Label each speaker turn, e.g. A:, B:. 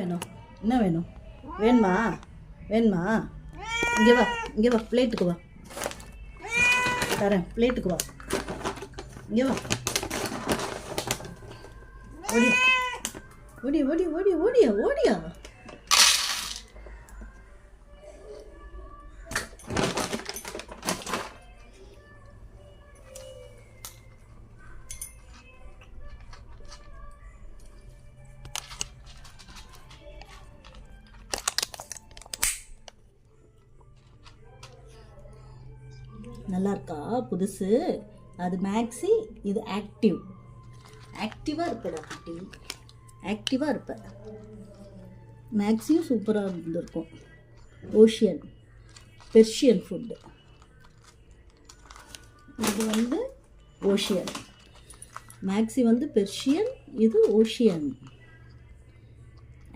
A: வேணும்? என்ன வேணும்? வேணுமா? வேணுமா? இங்கே வா பிளேட்டுக்கு வா. தரேன், பிளேட்டுக்கு வா. இங்கே வா. ஓடியா ஓடி ஓடி ஓடி ஓடியா ஓடியா. நல்லா இருக்கா புதுசு? அது மேக்ஸி, இது ஆக்டிவ். ஆக்டிவாக இருப்படா குட்டி, ஆக்டிவாக இருப்ப. மேக்ஸியும் சூப்பராக இருந்திருக்கும். Ocean, Persian food. இது வந்து ஓஷியன். மேக்ஸி வந்து பெர்ஷியன், இது ஓஷியன்.